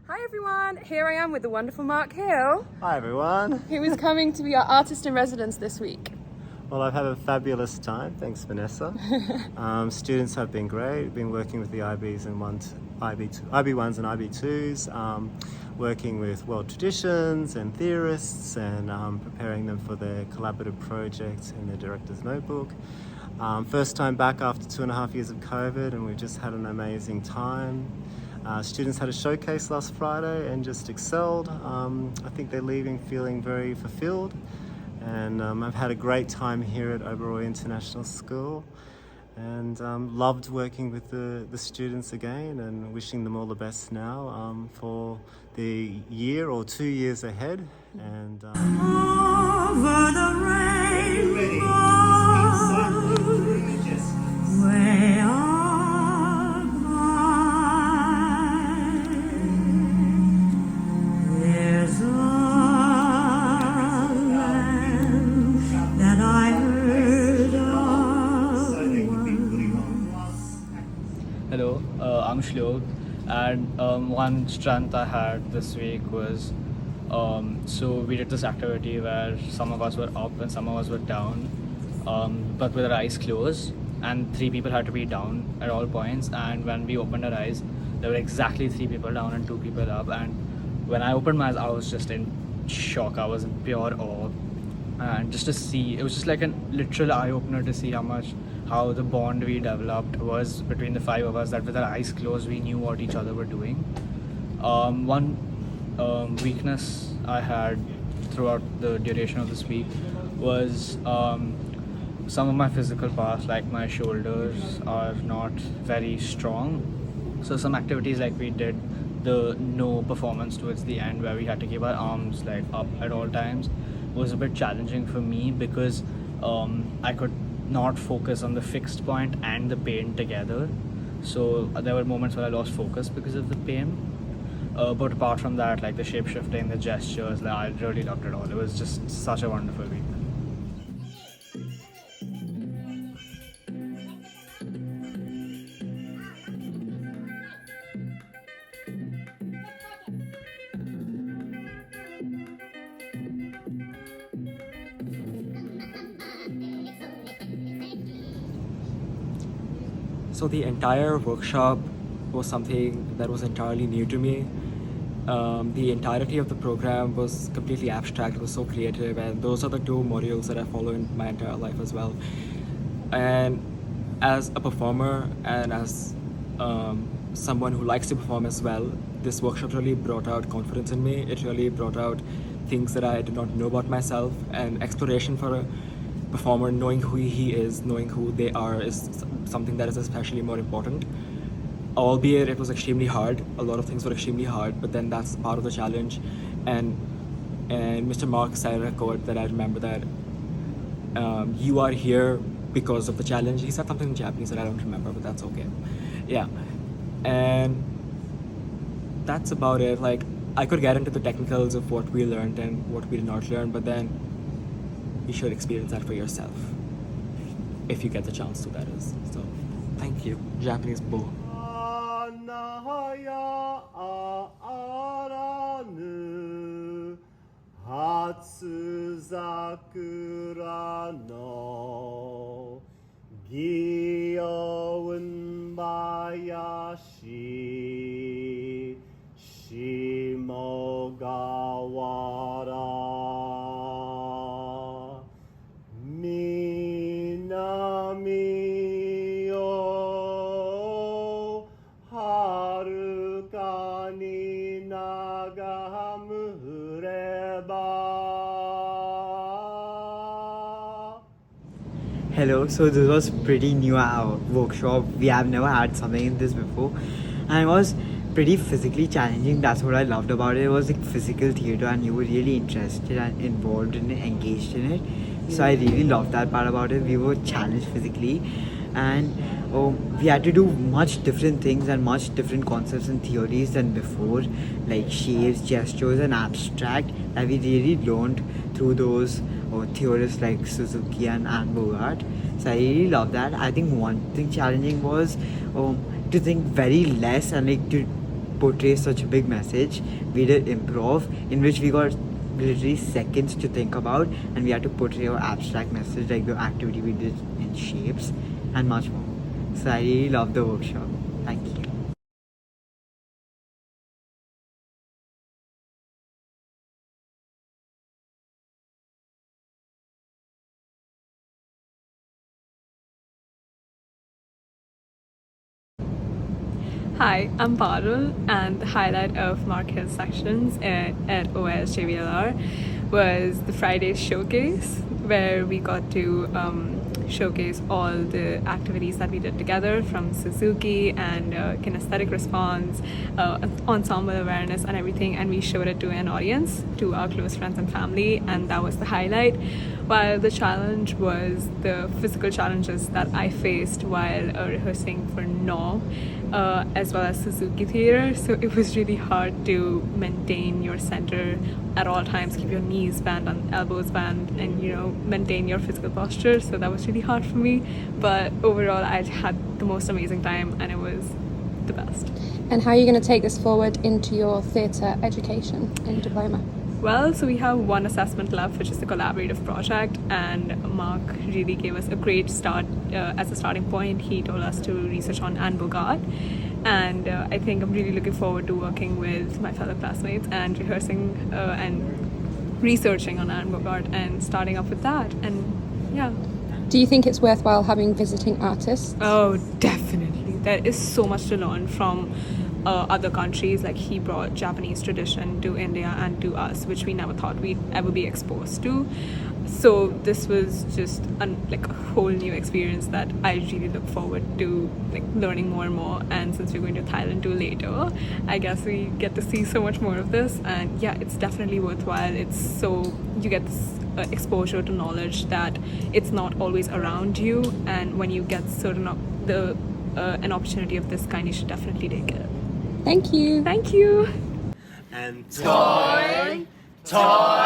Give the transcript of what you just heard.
Hi everyone, here I am with the wonderful Mark Hill, Hi everyone. who is coming to be our artist in residence this week. Well, I've had a fabulous time. Thanks, Vanessa. Students have been great. We've been working with the IBs and IB1s and IB2s, working with world traditions and theorists and preparing them for their collaborative project in their director's notebook. First time back after 2.5 years of COVID, and we've just had an amazing time. Students had a showcase last Friday and just excelled. I think they're leaving feeling very fulfilled. And I've had a great time here at Oberoi International School and loved working with the students again and wishing them all the best now for the year or 2 years ahead. And over the rainbow, way up high, there's a land that I heard of once. Hello, I'm Shlok, and one strength I had this week was so we did this activity where some of us were up and some of us were down, but with our eyes closed, and 3 people had to be down at all points. And when we opened our eyes, there were exactly 3 people down and 2 people up. And when I opened my eyes, I was just in shock. I was in pure awe, and just to see, it was just like a literal eye opener to see how the bond we developed was between the 5 of us, that with our eyes closed we knew what each other were doing. One weakness I had throughout the duration of this week was some of my physical parts, like my shoulders, are not very strong. So some activities like we did the no performance towards the end, where we had to keep our arms like up at all times, was a bit challenging for me because I could not focus on the fixed point and the pain together. So there were moments where I lost focus because of the pain. But apart from that, like the shape shifting, the gestures, like, I really loved it all. It was just such a wonderful week. So the entire workshop was something that was entirely new to me. The entirety of the program was completely abstract. It was so creative, and those are the 2 modules that I follow in my entire life as well. And as a performer and as someone who likes to perform as well, this workshop really brought out confidence in me. It really brought out things that I did not know about myself, and exploration for a performer, knowing who he is, knowing who they are, is something that is especially more important. Albeit it was extremely hard, a lot of things were extremely hard, but then that's part of the challenge. And Mr. Mark said a quote that I remember, that you are here because of the challenge. He said something in Japanese that I don't remember, but that's okay. Yeah, and that's about it. Like, I could get into the technicals of what we learned and what we did not learn, but then you should experience that for yourself if you get the chance to, that is. So thank you. Japanese bo. 花やあらぬ初桜の祇園林下河原南よ遥かに眺むれば Hello, so this was pretty new workshop. We have never had something in this before, and it was pretty physically challenging. That's what I loved about it. It was like physical theater, and you were really interested and involved in it, engaged in it. So I really loved that part about it. We were challenged physically, and we had to do much different things and much different concepts and theories than before, like shapes, gestures, and abstract, that we really learned through those theorists like Suzuki and Anne Bogart. So I really love that. I think one thing challenging was to think very less and like to portray such a big message. We did improv, in which we got literally seconds to think about, and we had to portray our abstract message, like the activity we did in shapes, and much more. So I really loved the workshop. Thank you. Hi, I'm Parul, and the highlight of Mark Hill's sections at OS JVLR was the Friday showcase, where we got to showcase all the activities that we did together, from Suzuki and kinesthetic response, ensemble awareness and everything, and we showed it to an audience, to our close friends and family, and that was the highlight. While the challenge was the physical challenges that I faced while rehearsing for No, as well as Suzuki Theatre, so it was really hard to maintain your center at all times, keep your knees bent and elbows bent, and maintain your physical posture. So that was really hard for me, but overall I had the most amazing time, and it was the best. And how are you going to take this forward into your theatre education and diploma? Well, so we have one assessment left, which is the collaborative project, and Mark really gave us a great start as a starting point. He told us to research on Anne Bogart, and I think I'm really looking forward to working with my fellow classmates and rehearsing and researching on Anne Bogart and starting up with that. And yeah. Do you think it's worthwhile having visiting artists? Oh, definitely. There is so much to learn from other countries. Like, he brought Japanese tradition to India and to us, which we never thought we'd ever be exposed to. So this was just a whole new experience that I really look forward to learning more and more. And since we're going to Thailand too later, I guess we get to see so much more of this. And yeah, it's definitely worthwhile. You get this exposure to knowledge that it's not always around you, and when you get an opportunity of this kind, you should definitely take it. Thank you. Thank you. And toy, toy.